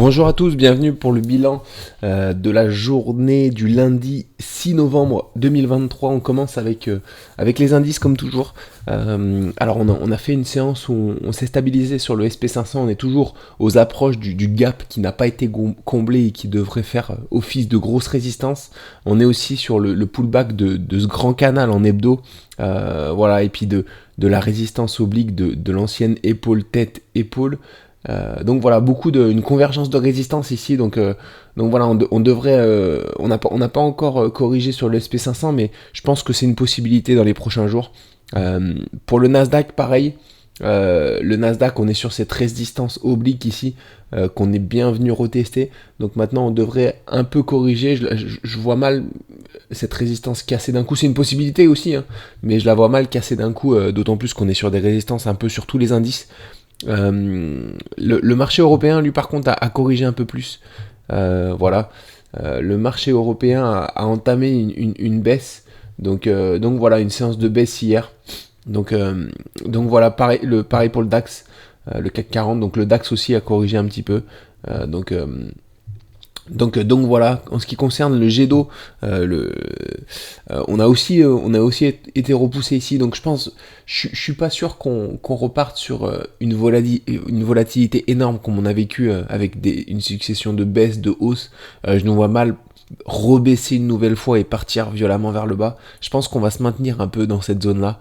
Bonjour à tous, bienvenue pour le bilan de la journée du lundi 6 novembre 2023. On commence avec les indices comme toujours. Alors on a fait une séance où on s'est stabilisé sur le SP500. On est toujours aux approches du gap qui n'a pas été comblé et qui devrait faire office de grosse résistance. On est aussi sur le pullback de ce grand canal en hebdo. Voilà, et puis de la résistance oblique de l'ancienne épaule-tête-épaule. Donc voilà, une convergence de résistance ici, donc voilà, on devrait, on n'a pas encore corrigé sur le SP500, mais je pense que c'est une possibilité dans les prochains jours. Pour le Nasdaq, pareil, le Nasdaq, on est sur cette résistance oblique ici, qu'on est bien venu retester, donc maintenant on devrait un peu corriger. Je vois mal cette résistance casser d'un coup, c'est une possibilité aussi, hein, mais je la vois mal casser d'un coup, d'autant plus qu'on est sur des résistances un peu sur tous les indices. Le marché européen, lui, par contre, a corrigé un peu plus. Voilà. Le marché européen a entamé une baisse. Donc voilà, une séance de baisse hier. Donc voilà, pareil pour le DAX, le CAC 40. Donc le DAX aussi a corrigé un petit peu. Donc voilà, en ce qui concerne le jet d'eau, on a aussi été repoussé ici, donc je suis pas sûr qu'on reparte sur une volatilité énorme comme on a vécu avec une succession de baisses, de hausses. Je nous vois mal rebaisser une nouvelle fois et partir violemment vers le bas. Je pense qu'on va se maintenir un peu dans cette zone-là.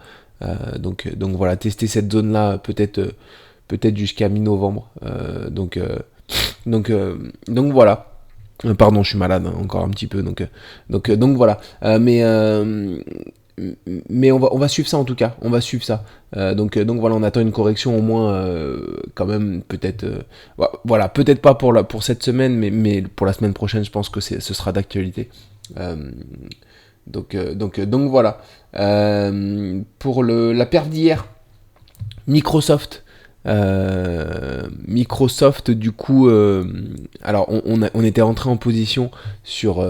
Donc voilà, tester cette zone-là peut-être jusqu'à mi-novembre. Donc voilà. Pardon, je suis malade, hein, encore un petit peu, donc voilà. Mais on va suivre ça en tout cas, on va suivre ça. Donc voilà, on attend une correction au moins, quand même, peut-être. Voilà, peut-être pas pour cette semaine, mais pour la semaine prochaine, je pense que ce sera d'actualité. Donc voilà. Pour la perte d'hier, Microsoft, du coup, alors on était rentré en position sur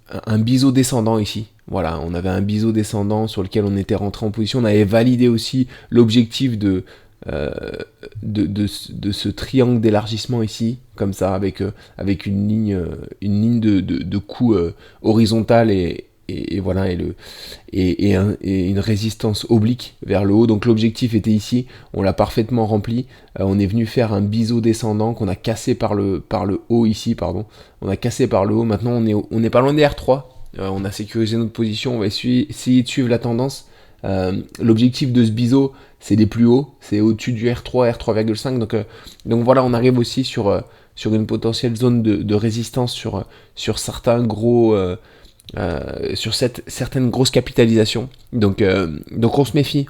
un biseau descendant ici. Voilà, on avait un biseau descendant sur lequel on était rentré en position. On avait validé aussi l'objectif de ce triangle d'élargissement ici, comme ça, avec une ligne de coup horizontale et voilà, et une résistance oblique vers le haut. Donc l'objectif était ici, on l'a parfaitement rempli. On est venu faire un biseau descendant qu'on a cassé par le haut ici, pardon. On a cassé par le haut. Maintenant on est pas loin des R3. On a sécurisé notre position. On va essayer de suivre la tendance. L'objectif de ce biseau, c'est des plus hauts, c'est au-dessus du R3, R3,5. Donc voilà, on arrive aussi sur une potentielle zone de résistance sur certains gros sur certaines grosses capitalisations. Donc on se méfie,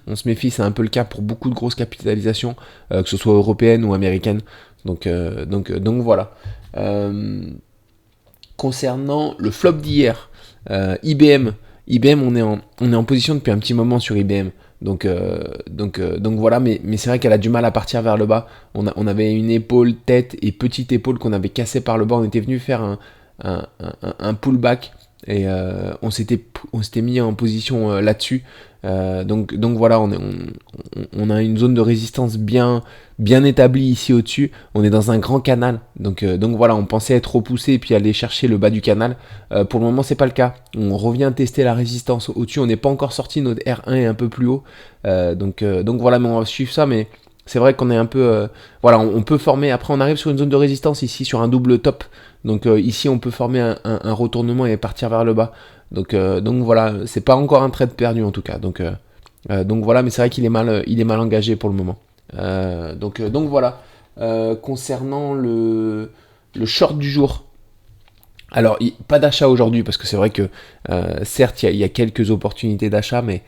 c'est un peu le cas pour beaucoup de grosses capitalisations, que ce soit européennes ou américaines. Donc voilà. Concernant le flop d'hier, IBM, on est en position depuis un petit moment sur IBM. Donc voilà, mais c'est vrai qu'elle a du mal à partir vers le bas. On avait une épaule, tête et petite épaule qu'on avait cassé par le bas. On était venu faire un pullback et on s'était mis en position là-dessus. Donc voilà, on a une zone de résistance bien établie ici au-dessus. On est dans un grand canal, donc voilà, on pensait être repoussé et puis aller chercher le bas du canal. Pour le moment, c'est pas le cas. On revient tester la résistance au-dessus. On n'est pas encore sorti, notre R1 est un peu plus haut. Donc voilà, mais on va suivre ça. Mais c'est vrai qu'on est un peu, voilà, on peut former. Après, on arrive sur une zone de résistance ici, sur un double top. Donc ici, on peut former un retournement et partir vers le bas. Donc voilà, c'est pas encore un trade perdu en tout cas. Donc voilà, mais c'est vrai qu'il est mal engagé pour le moment. Donc voilà. Concernant le short du jour. Alors, pas d'achat aujourd'hui parce que c'est vrai que certes il y a quelques opportunités d'achat, mais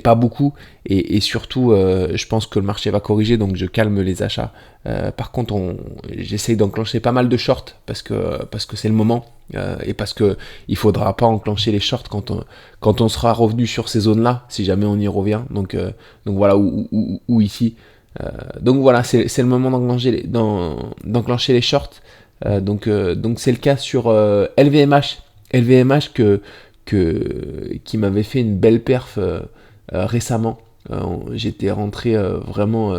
pas beaucoup, et surtout je pense que le marché va corriger, donc je calme les achats. Par contre j'essaye d'enclencher pas mal de shorts parce que c'est le moment, et parce que il faudra pas enclencher les shorts quand on sera revenu sur ces zones là, si jamais on y revient, donc voilà, ou ici. Donc voilà, c'est le moment d'enclencher les shorts. Donc c'est le cas sur LVMH qui m'avait fait une belle perf récemment. J'étais rentré vraiment...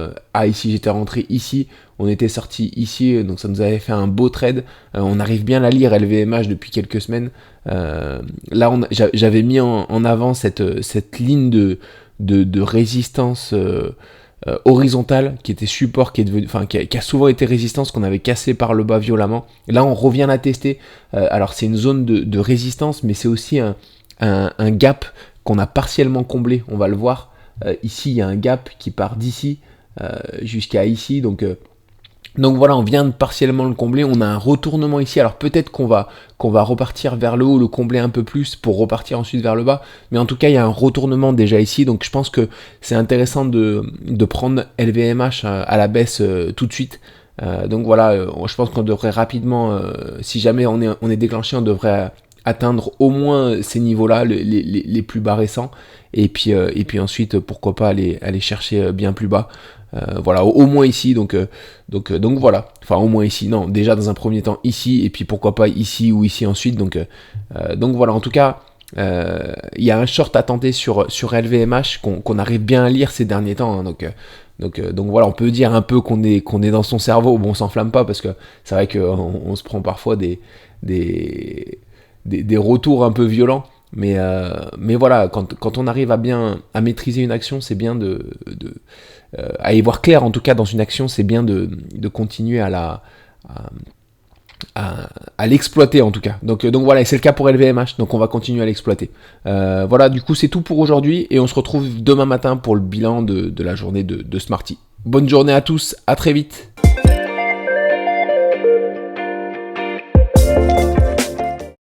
ici, j'étais rentré ici. On était sorti ici, donc ça nous avait fait un beau trade. On arrive bien à la lire LVMH depuis quelques semaines. Là, j'avais mis en avant cette ligne de résistance horizontale qui était support, qui a souvent été résistance, qu'on avait cassé par le bas violemment. Là, on revient la tester. Alors, c'est une zone de résistance, mais c'est aussi un gap qu'on a partiellement comblé. On va le voir. Ici, il y a un gap qui part d'ici jusqu'à ici. Donc voilà, on vient de partiellement le combler, on a un retournement ici, alors peut-être qu'on va repartir vers le haut, le combler un peu plus pour repartir ensuite vers le bas, mais en tout cas il y a un retournement déjà ici, donc je pense que c'est intéressant de prendre LVMH à la baisse tout de suite. Donc voilà, je pense qu'on devrait rapidement, si jamais on est déclenché, on devrait atteindre au moins ces niveaux-là, les plus bas récents, et puis ensuite pourquoi pas aller chercher bien plus bas. Voilà, au moins ici, donc voilà, enfin au moins ici, non, déjà dans un premier temps ici, et puis pourquoi pas ici ou ici ensuite, donc voilà, en tout cas, il y a un short à tenter sur LVMH qu'on arrive bien à lire ces derniers temps, hein, donc voilà, on peut dire un peu qu'on est dans son cerveau, bon on s'enflamme pas, parce que c'est vrai qu'on se prend parfois des retours un peu violents, mais voilà, quand on arrive à maîtriser une action, c'est bien à y voir clair en tout cas dans une action, c'est bien de continuer à l'exploiter en tout cas. Donc voilà, et c'est le cas pour LVMH, donc on va continuer à l'exploiter. Voilà, du coup c'est tout pour aujourd'hui, et on se retrouve demain matin pour le bilan de la journée de Smarty. Bonne journée à tous, à très vite.